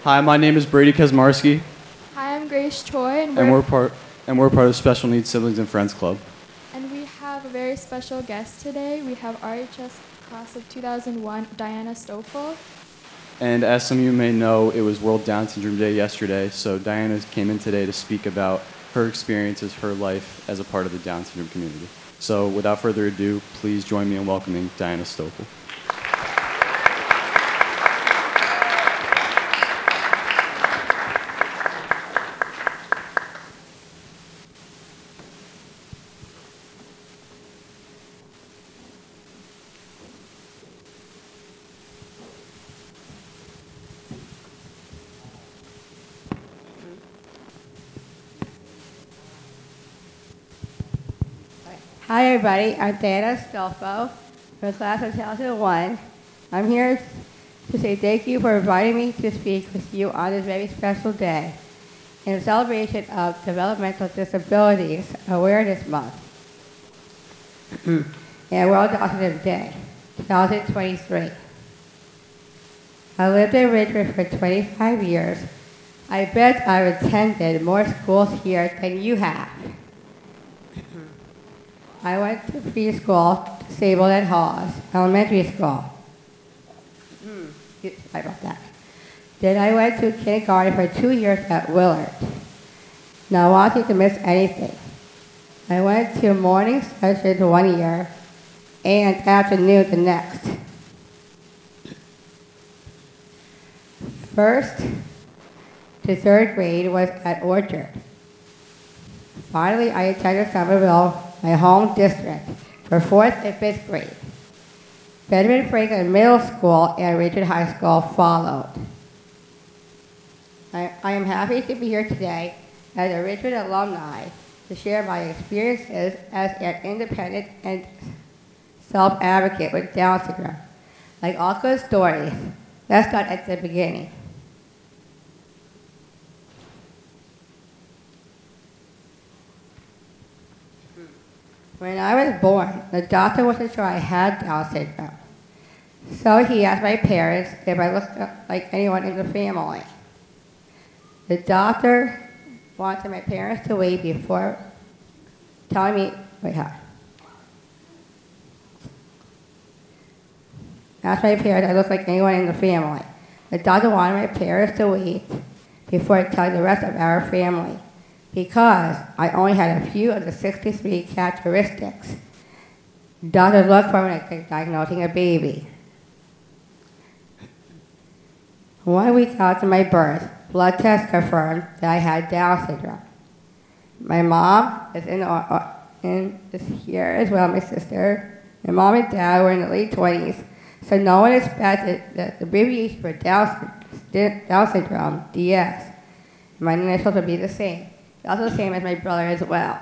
Hi, my name is Brady Kazmarski, Hi, I'm Grace Choi, and we're part of Special Needs Siblings and Friends Club. and we have a very special guest today. We have RHS class of 2001, Diana Stolfo. And as some of you may know, it was World Down Syndrome Day yesterday, so Diana came in today to speak about her experiences, her life as a part of the Down syndrome community. So without further ado, please join me in welcoming Diana Stolfo. Hi everybody, I'm Diana Stolfo from class of 2001. I'm here to say thank you for inviting me to speak with you on this very special day in celebration of Developmental Disabilities Awareness Month and World Down Syndrome Day, 2023. I lived in Richmond for 25 years. I bet I've attended more schools here than you have. I went to preschool, Sable and Hawes, elementary school. Sorry about that. Then I went to kindergarten for 2 years at Willard. Not wanting to miss anything. I went to morning sessions 1 year and afternoon the next. First to third grade was at Orchard. Finally, I attended Somerville, my home district, for 4th and 5th grade. Benjamin Franklin Middle School and Richard High School followed. I am happy to be here today as a Richmond alumni to share my experiences as an independent and self-advocate with Down syndrome. Like all good stories, let's start at the beginning. When I was born, the doctor wasn't sure I had Down syndrome. So he asked my parents if I looked like anyone in the family. The doctor wanted my parents to wait before telling me, asked my parents if I looked like anyone in the family. The doctor wanted my parents to wait before telling the rest of our family, because I only had a few of the 63 characteristics. Doctors look for when diagnosing a baby. 1 week after my birth, blood tests confirmed that I had Down syndrome. My mom is is here as well, my sister. My mom and dad were in the late 20s, so no one expected that the abbreviation for Down syndrome, DS, my initials would be the same. Also the same as my brother as well.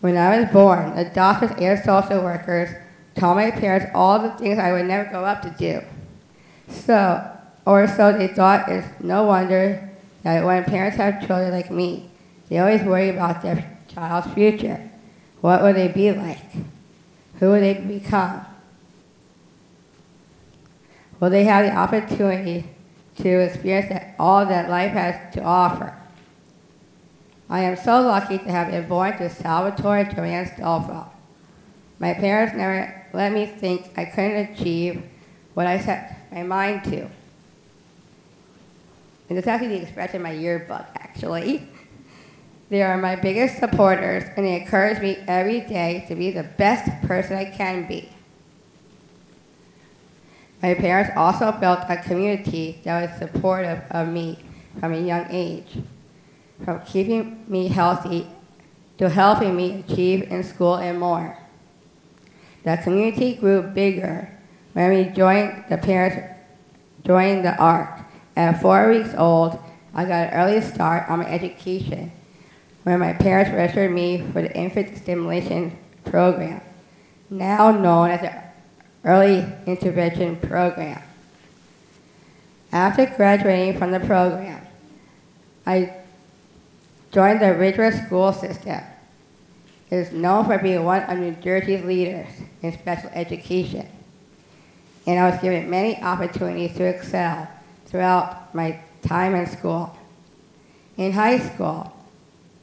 When I was born, the doctors and social workers told my parents all the things I would never grow up to do. So they thought it's no wonder that when parents have children like me, they always worry about their child's future. What will they be like? Who will they become? Will they have the opportunity to experience all that life has to offer? I am so lucky to have been born to Salvatore and Joanne Stolfo. My parents never let me think I couldn't achieve what I set my mind to. And it's actually the expression in my yearbook, actually. They are my biggest supporters, and they encourage me every day to be the best person I can be. My parents also built a community that was supportive of me from a young age, from keeping me healthy to helping me achieve in school and more. The community grew bigger when we joined the ARC. At 4 weeks old, I got an early start on my education when my parents registered me for the Infant Stimulation Program, now known as the Early Intervention Program. After graduating from the program, I joined the Ridgewood school system. It is known for being one of New Jersey's leaders in special education, and I was given many opportunities to excel throughout my time in school. In high school,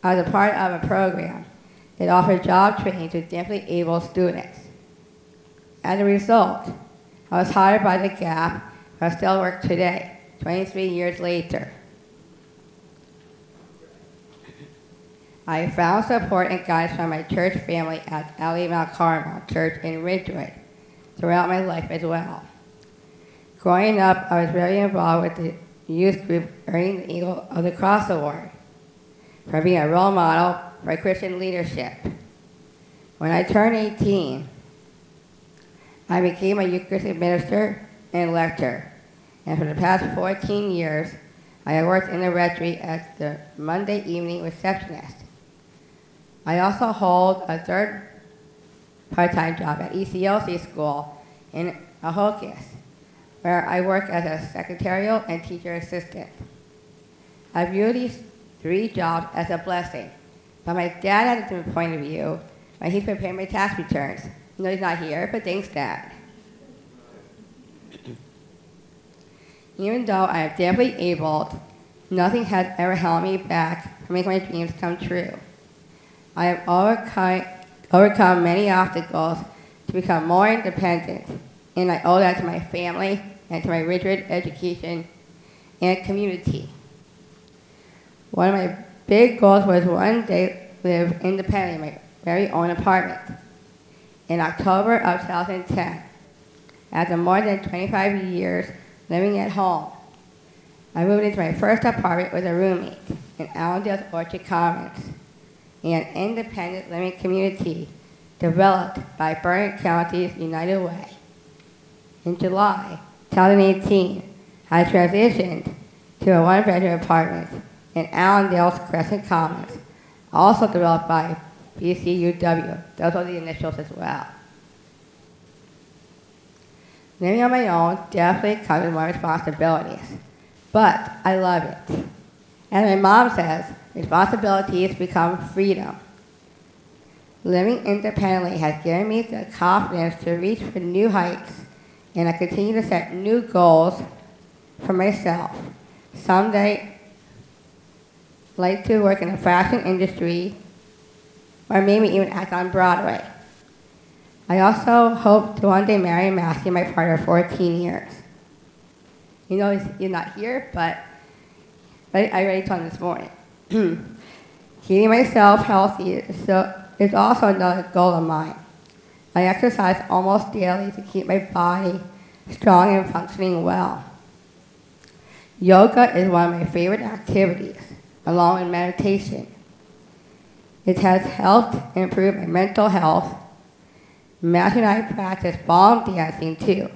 I was a part of a program that offered job training to differently able students. As a result, I was hired by the Gap, where I still work today, 23 years later. I found support and guidance from my church family at Ali Mount Carmel Church in Ridgewood throughout my life as well. Growing up, I was very involved with the youth group earning the Eagle of the Cross Award for being a role model for Christian leadership. When I turned 18, I became a Eucharistic minister and lecturer, and for the past 14 years, I have worked in the rectory as the Monday evening receptionist. I also hold a third part-time job at ECLC school in Ahokis, where I work as a secretarial and teacher assistant. I view these 3 jobs as a blessing, but my dad had a different point of view when he's preparing my tax returns. You know he's not here, but thanks, Dad. Even though I am definitely able, nothing has ever held me back from making my dreams come true. I have overcome many obstacles to become more independent, and I owe that to my family and to my Ridgewood education and community. One of my big goals was one day live independently in my very own apartment. In October of 2010, after more than 25 years living at home, I moved into my first apartment with a roommate in Allendale's Orchard Commons, an independent living community developed by Bergen County's United Way. In July 2018, I transitioned to a one-bedroom apartment in Allendale's Crescent Commons, also developed by BCUW. Those are the initials as well. Living on my own definitely comes with more responsibilities, but I love it. As my mom says, responsibilities become freedom. Living independently has given me the confidence to reach for new heights, and I continue to set new goals for myself. Someday, I'd like to work in the fashion industry, or maybe even act on Broadway. I also hope to one day marry Matthew, my partner, of 14 years. You know he's not here, but I already told him this morning. Keeping myself healthy is also another goal of mine. I exercise almost daily to keep my body strong and functioning well. Yoga is one of my favorite activities, along with meditation. It has helped improve my mental health. Matthew and I practice ballroom dancing too.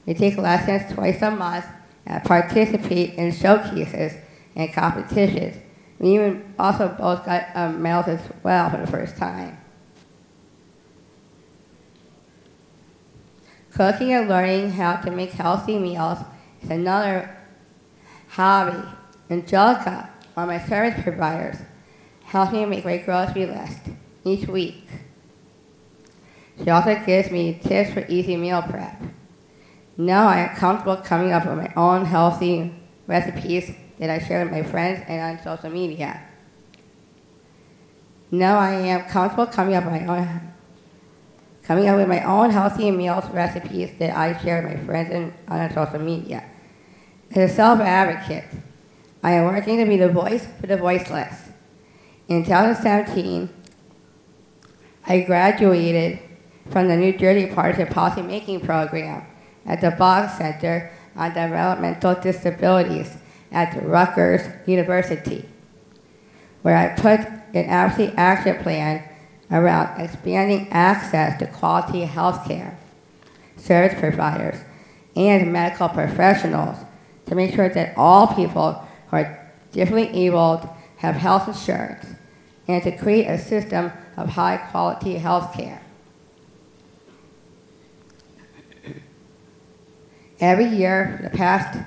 We take lessons twice a month and participate in showcases and competitions. We even also both got medals as well for the first time. Cooking and learning how to make healthy meals is another hobby. Angelica, one of my service providers, helps me make my grocery list each week. She also gives me tips for easy meal prep. Now I am comfortable coming up with my own healthy recipes that I share with my friends and on social media. Now I am comfortable coming up with my own healthy meals recipes that I share with my friends and on social media. As a self-advocate, I am working to be the voice for the voiceless. In 2017, I graduated from the New Jersey Partnership Policy Making Program at the Boggs Center on Developmental Disabilities at Rutgers University, where I put an advocacy action plan around expanding access to quality health care, service providers, and medical professionals to make sure that all people who are differently abled have health insurance, and to create a system of high-quality health care. Every year for the past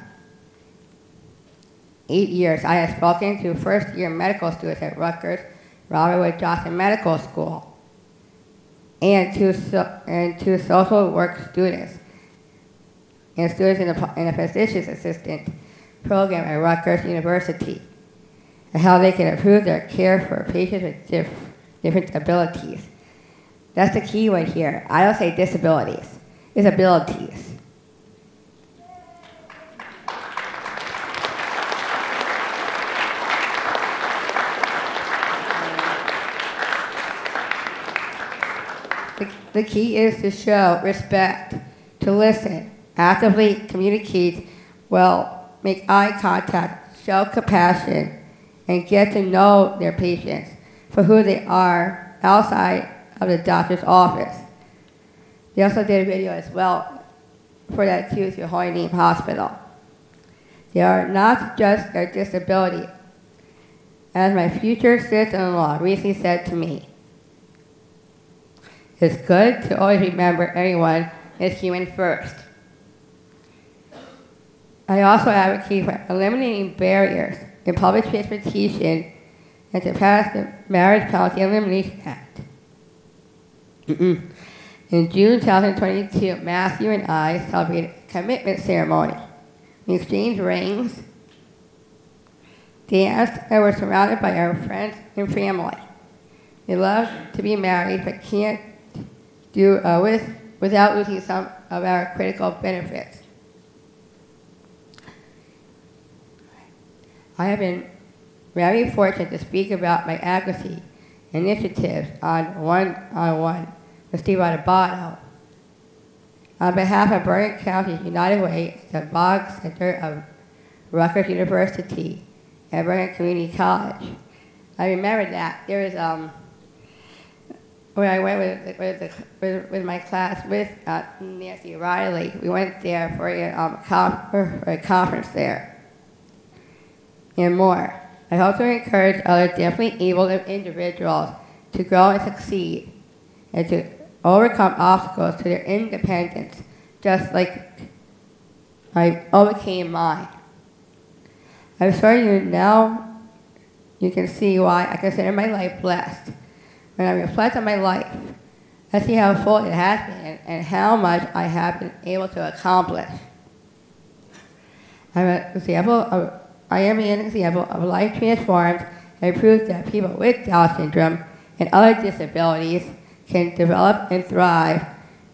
8 years, I have spoken to first-year medical students at Rutgers Robert Wood Johnson Medical School and to social work students and students in a physician's assistant program at Rutgers University and how they can improve their care for patients with different abilities. That's the key word here. I don't say disabilities, it's abilities. The key is to show respect, to listen, actively communicate well, make eye contact, show compassion, and get to know their patients for who they are outside of the doctor's office. They also did a video as well for that too through Holy Name Hospital. They are not just their disability. As my future sister-in-law recently said to me, it's good to always remember everyone is human first. I also advocate for eliminating barriers in public transportation and to pass the Marriage Policy Elimination Act. In June 2022, Matthew and I celebrated a commitment ceremony. We exchanged rings, danced, and were surrounded by our friends and family. We love to be married, but can't do without losing some of our critical benefits. I have been very fortunate to speak about my advocacy initiatives on one-on-one with Steve Adebato. On behalf of Bergen County United Way, the Boggs Center of Rutgers University and Bergen Community College, I remember that there was when I went with my class with Nancy Riley, we went there for a conference there and more. I hope to encourage other differently able individuals to grow and succeed and to overcome obstacles to their independence, just like I overcame mine. I'm sure you can see why I consider my life blessed. When I reflect on my life, I see how full it has been and how much I have been able to accomplish. I am an example of life transformed and proof that people with Down syndrome and other disabilities can develop and thrive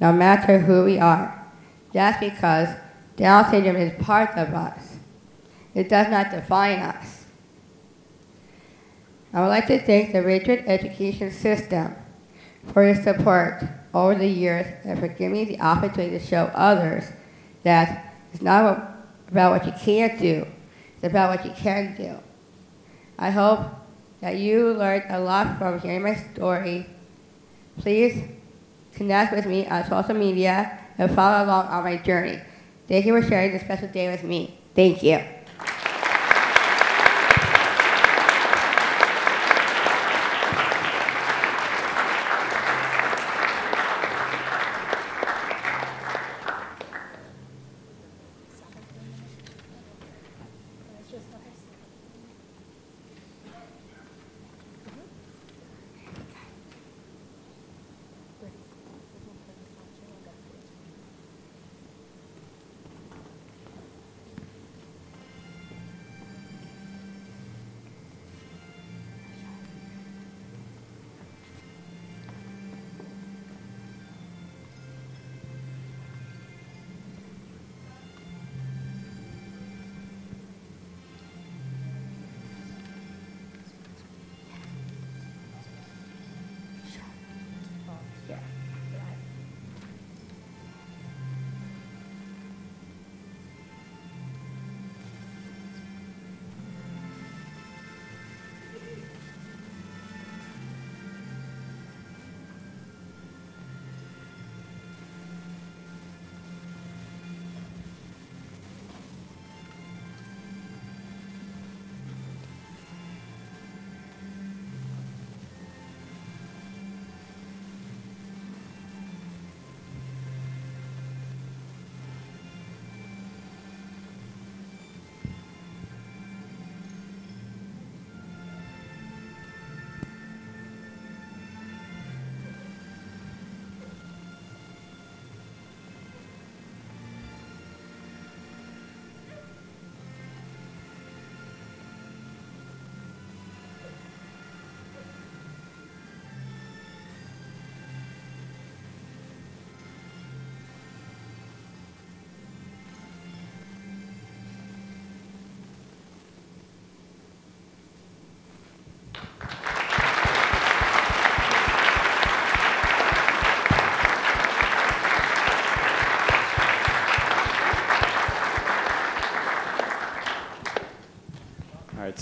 no matter who we are. That's because Down syndrome is part of us. It does not define us. I would like to thank the Richard education system for your support over the years and for giving me the opportunity to show others that it's not about what you can't do, it's about what you can do. I hope that you learned a lot from hearing my story. Please connect with me on social media and follow along on my journey. Thank you for sharing this special day with me. Thank you.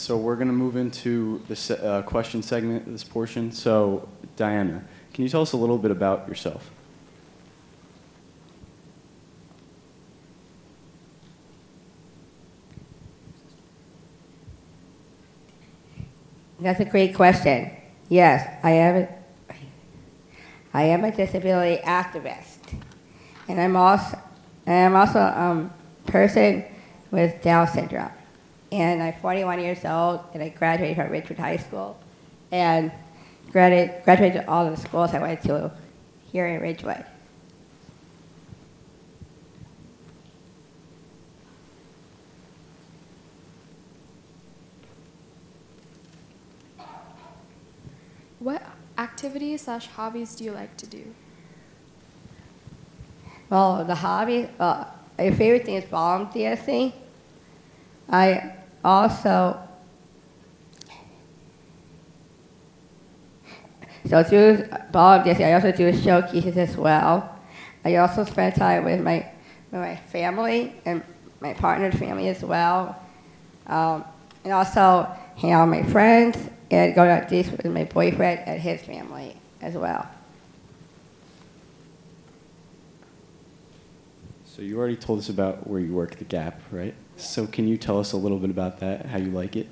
So we're going to move into the question segment of this portion. So, Diana, can you tell us a little bit about yourself? That's a great question. Yes, I am a disability activist, and I'm also a person with Down syndrome. And I'm 41 years old, and I graduated from Richmond High School, and graduated all of the schools I went to here in Ridgewood. What activities/hobbies do you like to do? Well, my favorite thing is ballroom dancing. I also, through ballroom dancing, I also do showcases as well. I also spend time with my family and my partner's family as well. And also hang out with my friends and go on dates with my boyfriend and his family as well. So you already told us about where you work at the Gap, right? So can you tell us a little bit about that, how you like it?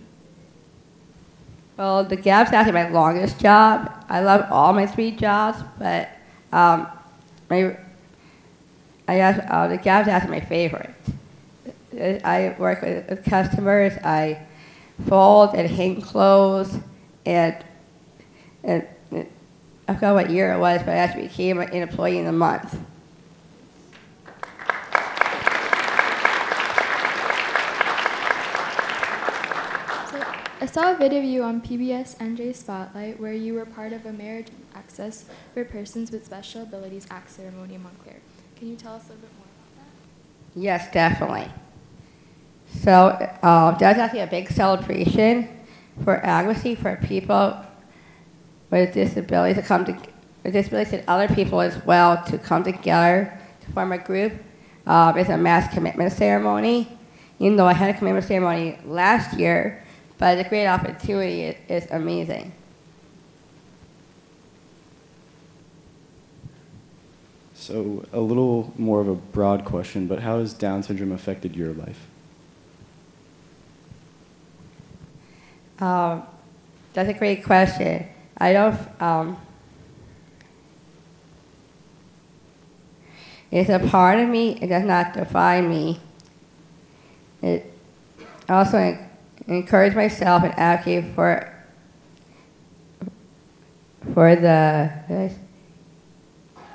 Well, the Gap's actually my longest job. I love all my 3 jobs, but the Gap's actually my favorite. I work with customers. I fold and hang clothes, and I forgot what year it was, but I actually became an employee in the month. I saw a video of you on PBS NJ Spotlight where you were part of a marriage access for persons with special abilities act ceremony in Montclair. Can you tell us a little bit more about that? Yes, definitely. So that's actually a big celebration for advocacy for people with disabilities to come with disabilities and other people as well to come together to form a group. It's a mass commitment ceremony. Even though I had a commitment ceremony last year, but the great opportunity is amazing. So a little more of a broad question, but how has Down syndrome affected your life? That's a great question. I don't. It's a part of me. It does not define me. It also encourage myself and advocate for the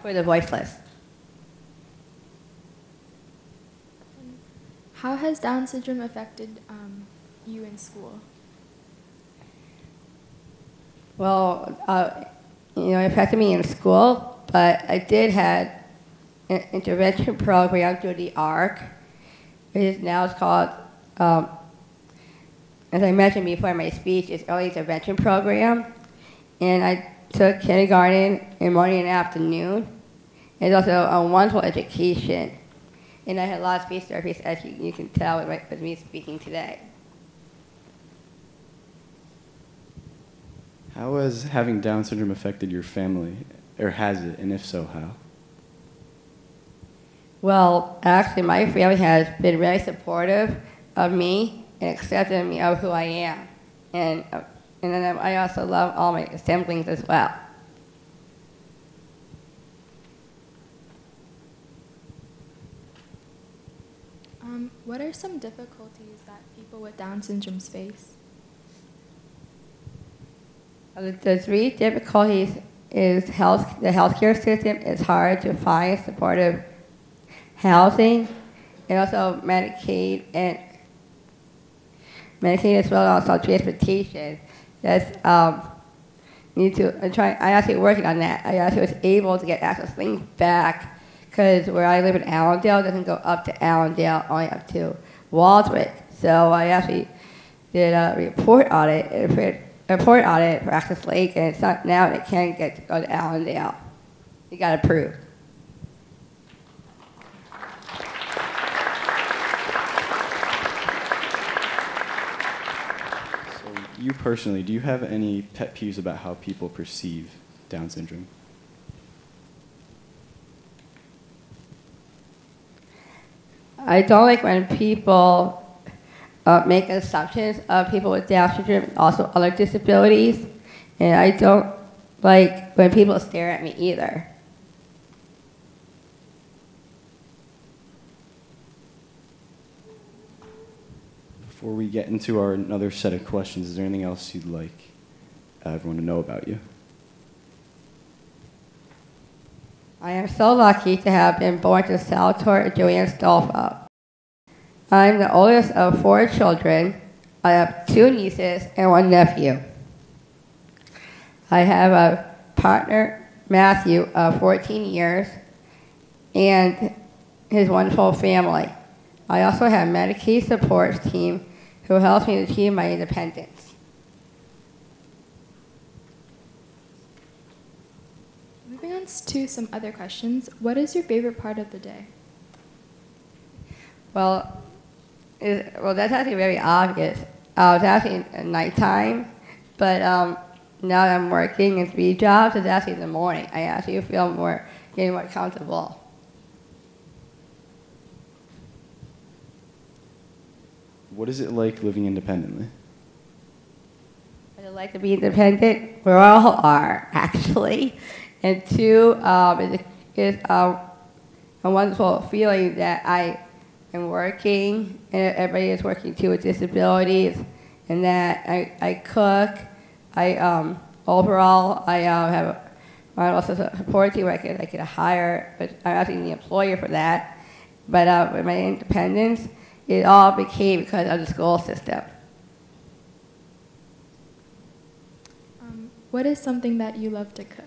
voiceless. How has Down syndrome affected you in school? Well, it affected me in school, but I did have an intervention program through the ARC. It's called, as I mentioned before in my speech, it's early intervention program. And I took kindergarten in morning and afternoon. It's also a wonderful education. And I had a lot of speech therapists, as you can tell with me speaking today. How has having Down syndrome affected your family, or has it, and if so, how? Well, actually, my family has been very supportive of me and accepting me of who I am. And then I also love all my siblings as well. What are some difficulties that people with Down syndrome face? The 3 difficulties is the healthcare system is hard to find supportive housing, and also Medicaid as well, and also transportation. I actually working on that. I actually was able to get access things back because where I live in Allendale doesn't go up to Allendale, only up to Waldwick. So I actually did a report on it for Access Lake, and it's not now it can't get to go to Allendale. It got approved. you personally, do you have any pet peeves about how people perceive Down syndrome? I don't like when people make assumptions of people with Down syndrome and also other disabilities. And I don't like when people stare at me either. Before we get into our another set of questions, is there anything else you'd like everyone to know about you? I am so lucky to have been born to Salvatore Diana Stolfo. I'm the oldest of 4 children. I have 2 nieces and 1 nephew. I have a partner, Matthew, of 14 years, and his wonderful family. I also have a Medicaid support team who helps me achieve my independence. Moving on to some other questions, what is your favorite part of the day? Well, that's actually very obvious. It's actually at nighttime, but now that I'm working in 3 jobs, it's actually in the morning. I actually feel getting more comfortable. What is it like living independently? I like to be independent. We all are, actually. And 2, it's a wonderful feeling that I am working, and everybody is working too with disabilities, and that I cook. Overall, I have also a support team I could hire, but I'm actually the employer for that. But with my independence, it all became because of the school system. What is something that you love to cook?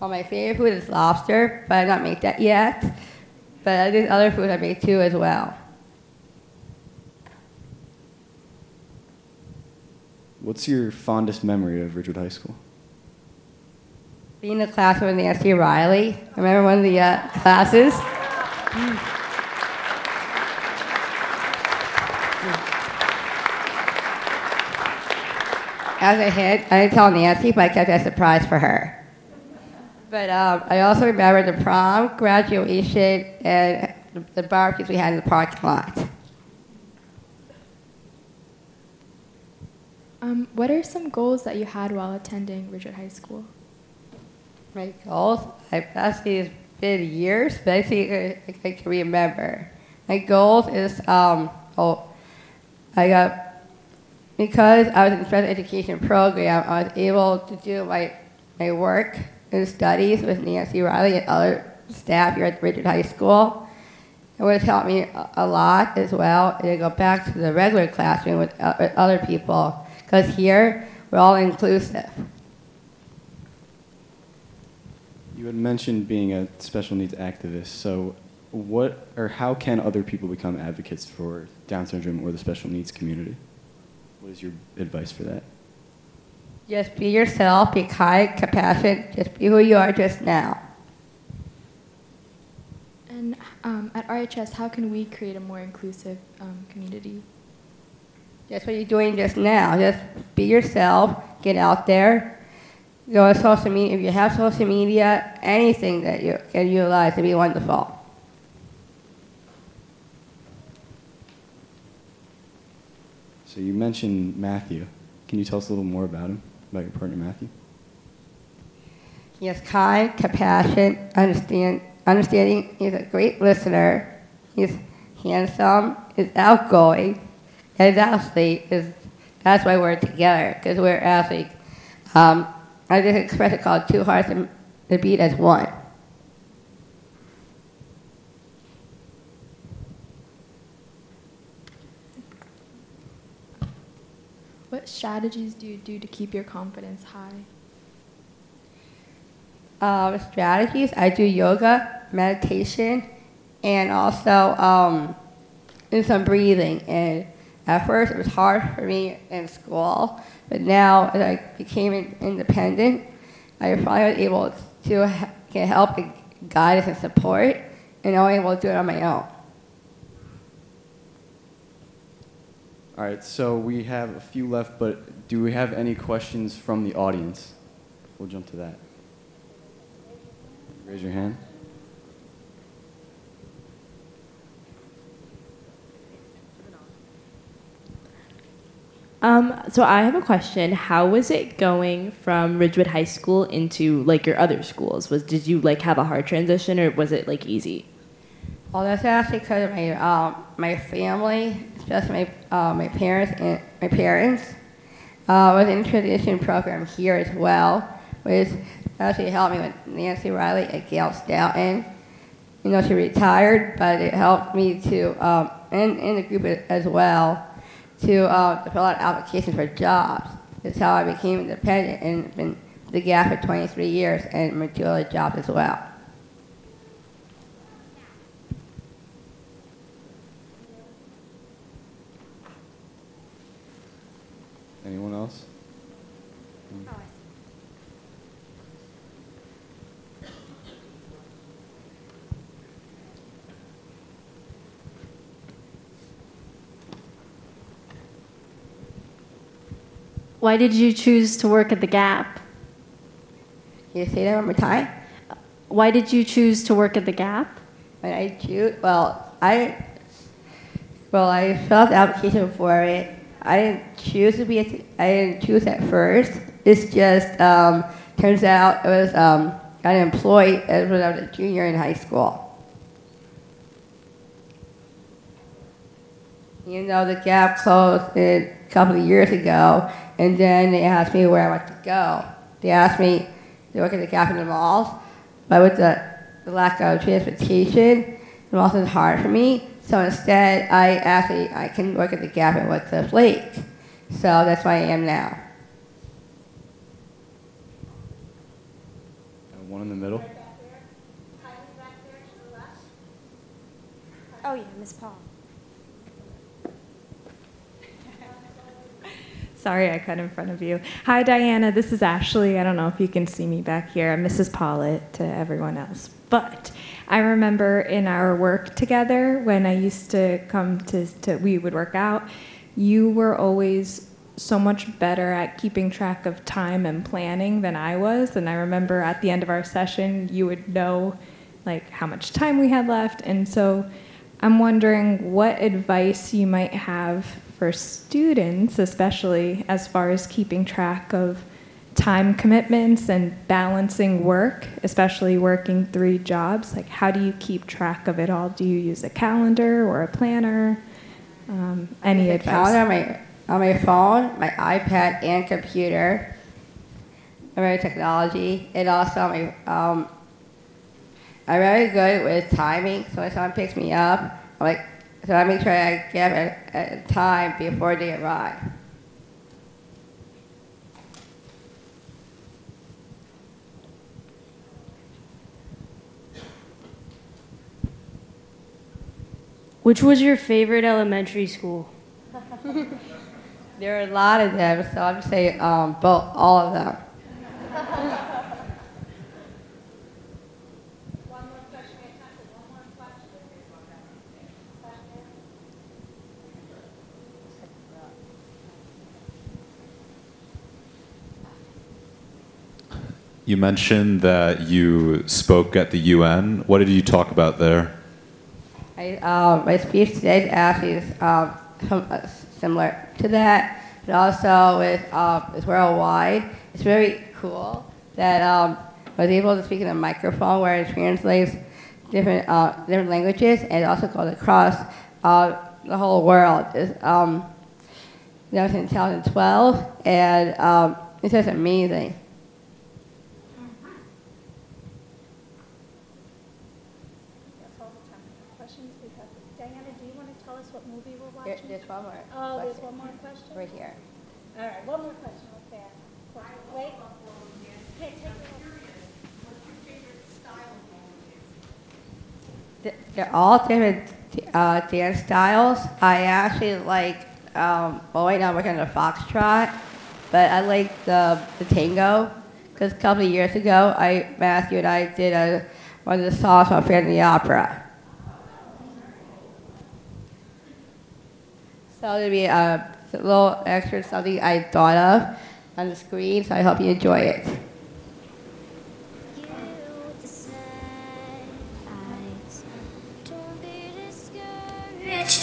Well, my favorite food is lobster, but I don't make that yet. But there's other foods I make too as well. What's your fondest memory of Ridgewood High School? Being in the classroom with Nancy Riley. I remember one of the classes. As a hint, I didn't tell Nancy, but I kept that surprise for her. But I also remember the prom, graduation, and the barbecues we had in the parking lot. What are some goals that you had while attending Ridgewood High School? My goals? Actually, it's been years, but I think I can remember. My goals is, because I was in the special education program, I was able to do my work and studies with Nancy Riley and other staff here at Ridgewood High School. It would have helped me a lot as well, and to go back to the regular classroom with other people, because here we're all inclusive. You had mentioned being a special needs activist, so what or how can other people become advocates for Down syndrome or the special needs community? What is your advice for that? Just be yourself, be kind, compassionate, just be who you are just now. And at RHS, how can we create a more inclusive community? That's what you're doing just now. Just be yourself, get out there, go on social media. If you have social media, anything that you can utilize to be wonderful. So you mentioned Matthew. Can you tell us a little more about him, about your partner Matthew? He is kind, compassionate, understanding. He's a great listener. He's handsome, he's outgoing, and actually that's why we're together, because we're actually, I just express it called 2 hearts to beat as one. What strategies do you do to keep your confidence high? Strategies, I do yoga, meditation, and also do some breathing. And at first it was hard for me in school, but now as I became independent, I finally was able to get help and guidance and support, and I was able to do it on my own. All right, so we have a few left, but do we have any questions from the audience? We'll jump to that. Raise your hand. So I have a question. How was it going from Ridgewood High School into like your other schools? Did you like have a hard transition, or was it like easy? Well, that's actually because of my family, especially my parents, was in transition program here as well, which actually helped me with Nancy Riley at Gale Stoughton. You know, she retired, but it helped me to, and the group as well, to fill out applications for jobs. That's how I became independent and been the gap for 23 years and moved to other jobs as well. Anyone else? Why did you choose to work at the Gap? Can you say that one more time? Why did you choose to work at the Gap? When I choose, I filled out the application for it. I didn't choose at first. It's just turns out it was got employed as when I was a junior in high school. You know, the Gap closed a couple of years ago, and then they asked me where I want to go. They asked me to work at the Gap in the malls, but with the lack of transportation, the malls is hard for me. So instead, I can work at the Gap in Woodside Lake. So that's where I am now. One in the middle. Oh yeah, Miss Paul. Sorry, I cut in front of you. Hi, Diana. This is Ashley. I don't know if you can see me back here. I'm Mrs. Pollitt to everyone else. But I remember in our work together, when I used to come we would work out, you were always so much better at keeping track of time and planning than I was. And I remember at the end of our session, you would know like how much time we had left. And so I'm wondering what advice you might have for students, especially as far as keeping track of time commitments and balancing work, especially working 3 jobs. Like, how do you keep track of it all? Do you use a calendar or a planner? Any advice? Calendar on my phone, my iPad, and computer. I'm very technology. And also, I'm very good with timing. So when someone picks me up, so I make sure I get at time before they arrive. Which was your favorite elementary school? There are a lot of them, so I'm just saying all of them. You mentioned that you spoke at the UN. What did you talk about there? My speech today actually is similar to that, but also it's worldwide. It's very cool that I was able to speak in a microphone where it translates different languages, and it also goes across the whole world. That was in 2012, and it's just amazing. There's one more. Oh, question. there's one more question? Right here. All right, one more question up there. Wait. Okay, take it. They're all different dance styles. I actually like, right now I'm working on the foxtrot, but I like the tango, because a couple of years ago, Matthew and I did one of the songs from Phantom of the Opera. So it'll be a little extra something I thought of on the screen, so I hope you enjoy it.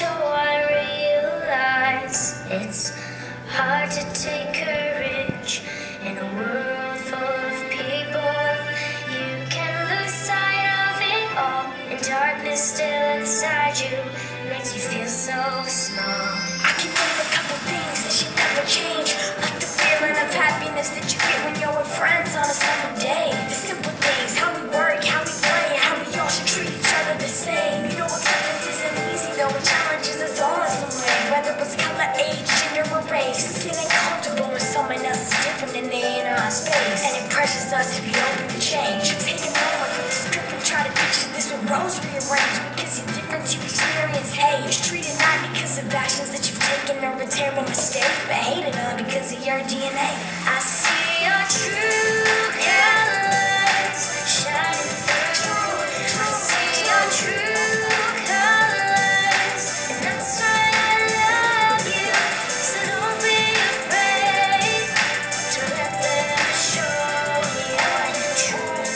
Though I realize it's hard to take courage in a world full of people. You can lose sight of it all, and darkness still inside you makes you feel so small. I can name a couple things that should never change, like the feeling of happiness that you get when you're with friends on a summer day. The simple things, how we work, how we play, how we all should treat each other the same. You know acceptance isn't easy though, it challenges us all in some way, whether it's color, age, gender, or race. Feeling comfortable when someone else is different than they in our space, and it pressures us to be open to change. Take a moment from the script and try to picture this with roles rearranged, because you're different, you experience hate. You're treated not because of actions that you've taken or a terrible mistake, but hated on because of your DNA. I see your true colors shining through. I see your true colors, and that's why I love you. So don't be afraid to let them show your true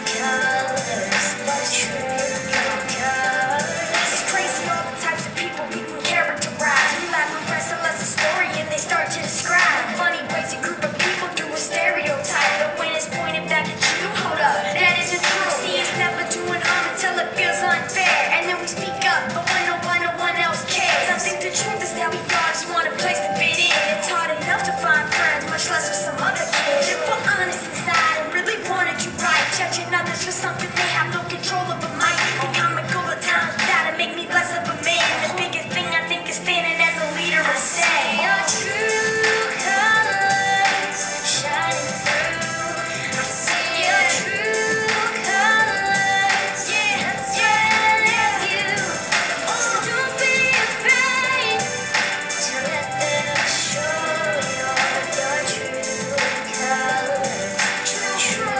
colors. True colors. It's crazy all the types of people we can characterize. We laugh and press unless a story and they start to describe funny ways a group of people through a stereotype. But when it's pointed back at you, hold up, that isn't true. See, it's never doing harm until it feels unfair, and then we speak up, but when no one else cares. I think the truth is that we all just want a place to fit in. It's hard enough to find friends, much less for some other kids. If we're honest inside and really wanted you right, judging others for something they have no control over might be comical at times, that'll make me less of a man. The biggest thing I think is standing as a leader and say your true colors shining through. I see your true colors, yeah, that's why I love you. So don't be afraid to let them show your true colors. True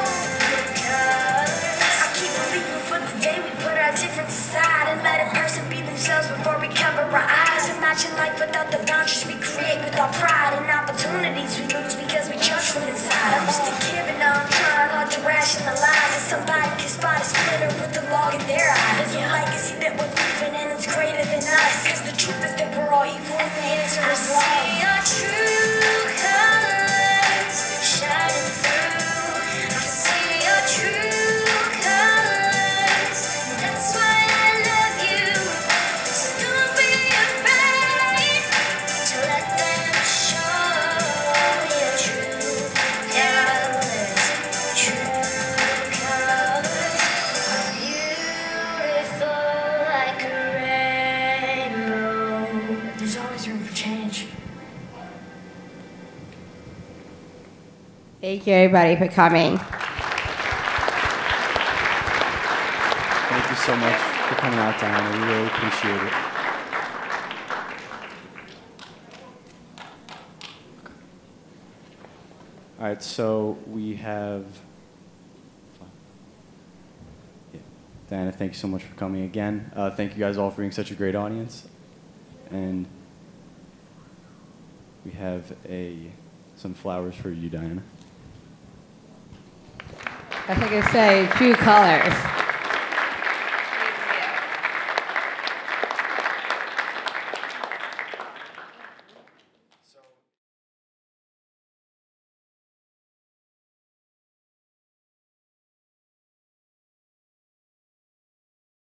colors. I keep believing for the day we put our differences aside and let a person be themselves before we cover our eyes. Imagine life without the boundaries we create with our pride, and opportunities we lose because we judge from inside. I'm just a kid, but now I'm trying hard to rationalize that somebody can spot a splinter with the log in their eye. There's a legacy that we're leaving, and it's greater than us, because the truth is that we're all equal, and the answer is love. I see your true colors shining through. I see your true colors, and that's why I love you. So don't be afraid to let them show your true colors. True colors are beautiful like a rainbow. There's always room for change. Thank you, everybody, for coming. Thank you so much for coming out, Diana. We really appreciate it. All right, so we have... Yeah. Diana, thank you so much for coming again. Thank you guys all for being such a great audience. And we have some flowers for you, Diana. As I can say, true colors.